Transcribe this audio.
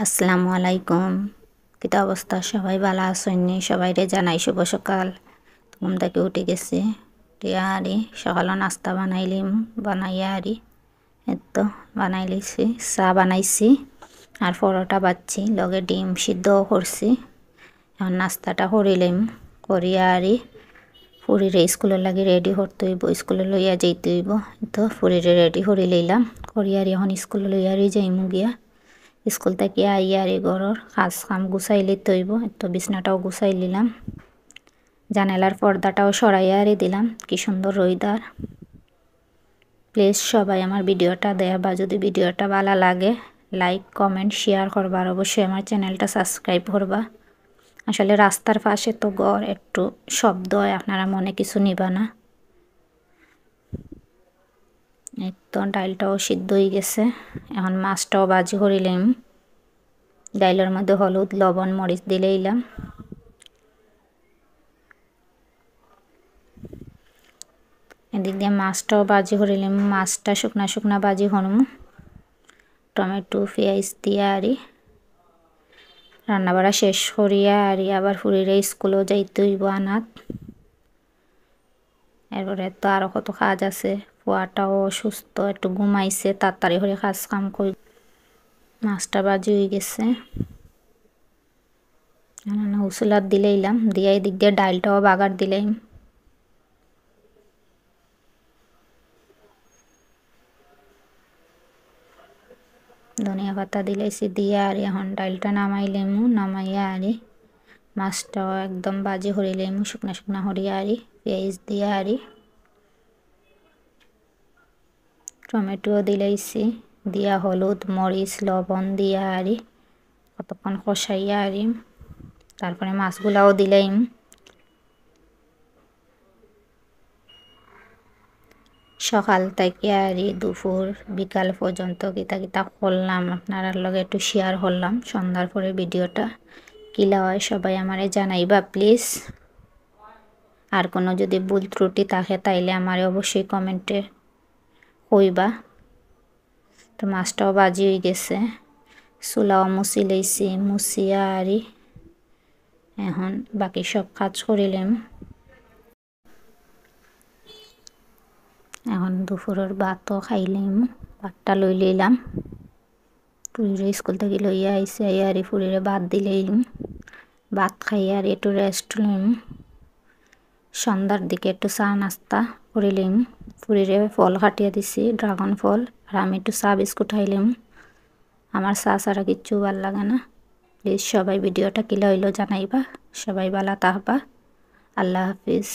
আসসালামু আলাইকুম। কিতা অবস্থা? সবাই ভালো আছেননি? সবাইরে জানাই শুভ সকাল। ঘুম থেকে উঠে গেছি, উঠিয়া আরি সকালে নাস্তা বানাইলিম, বানাইয়া আরি এতো বানাই লিছি, চা বানাইছি আর পরোটা বাচ্ছি, লগে ডিম সিদ্ধও করছি। এখন নাস্তাটা করিলাম, করিয়া আরি ফুরিরে স্কুলের লাগে রেডি করতে হইব, স্কুলে লইয়া যাইতে হইব। তো ফুরিরে রেডি করে লইলাম, করিয়া এখন স্কুলে লইয়া যাইমু গিয়া। স্কুল থেকে আইয়া আর ঘরের কাজ কাম গুছাই লিতে হইব। তো বিছনাটাও গুছাই নিলাম, জানালার পর্দাটাও সরাইয়া দিলাম। কি সুন্দর রোইদার। প্লিজ সবাই আমার ভিডিওটা দেখবা, যদি ভিডিওটা ভালো লাগে লাইক কমেন্ট শেয়ার করবা, আর অবশ্যই আমার চ্যানেলটা সাবস্ক্রাইব করবা। আসলে রাস্তার পাশে তো ঘর, একটু শব্দ হয়, আপনারা মনে কিছু নিবা না। তো ডাইলটাও সিদ্ধ হয়ে গেছে, এখন মাছটাও ভাজি করিলাম। ডাইলের মধ্যে হলুদ লবণ মরিচ দিলেইলাম। এদিক দিয়ে মাছটাও ভাজি করিলাম, মাছটা শুকনা শুকনা ভাজি করম। টমেটো পেঁয়াজ দিয়ে আরি রান্না বাড়া শেষ করিয়া আরি আবার ফুরিরে স্কুলেও যাইতে হইব আনাত। এরপরে তো আরও কত কাজ আছে। ফুয়াটাও অসুস্থ, একটু ঘুমাইছে, তাড়াতাড়ি করে কাজ কাম করি। মাছটা ভাজি হয়ে গেছে, উসুলাত দিলেইলাম, দিয়ে এদিক দিয়ে ডাইলটাও বাগার দিলাম। ধনিয়া পাতা দিলাইছি, দিয়ে আর এখন ডাইলটা নামাইলেমু, নামাইয়া আরি মাছটাও একদম ভাজি হরিলেমু, শুকনা শুকনা হরিয়া আরি পেঁয়াজ দিয়ে আরি টমেটো দিলাইছি, দিয়া হলুদ মরিচ লবণ দিয়া আরি কতক্ষণ কষাইয়া আরি তারপরে মাছগুলাও দিলাম। সকাল থেকে আরি দুপুর বিকাল পর্যন্ত কিতা কিতা করলাম আপনার লগে একটু শেয়ার করলাম। সন্ধ্যার পরে ভিডিওটা কিলা হয় সবাই আমারে জানাইবা প্লিজ। আর কোনো যদি ভুল ত্রুটি থাকে তাইলে আমারে অবশ্যই কমেন্টে কইবা। তো মাছটাও ভাজি হয়ে গেছে, চুলাও মুছি লইছি, মুছিয়া আরি এখন বাকি সব কাজ করিলাম। এখন দুপুরের ভাতও খাইলাম, ভাতটা লই লইলাম। ফুরিরে স্কুল থেকে লইয়া আইসে, আরি ফুরিরে ভাত দিলাম, ভাত খাইয়া আর একটু রেস্ট লইম। সন্ধ্যার দিকে একটু চা নাস্তা করিলাম, ফুরিরে ফল কাটিয়া দিছি, ড্রাগন ফল, আর আমি একটু চা বিস্কুট খাইলাম। আমার চা ছাড়া কিচ্ছু ভাল লাগে না। প্লিজ সবাই ভিডিওটা কিলা হইলো জানাইবা। সবাই ভালো থাকবা। আল্লাহ হাফিজ।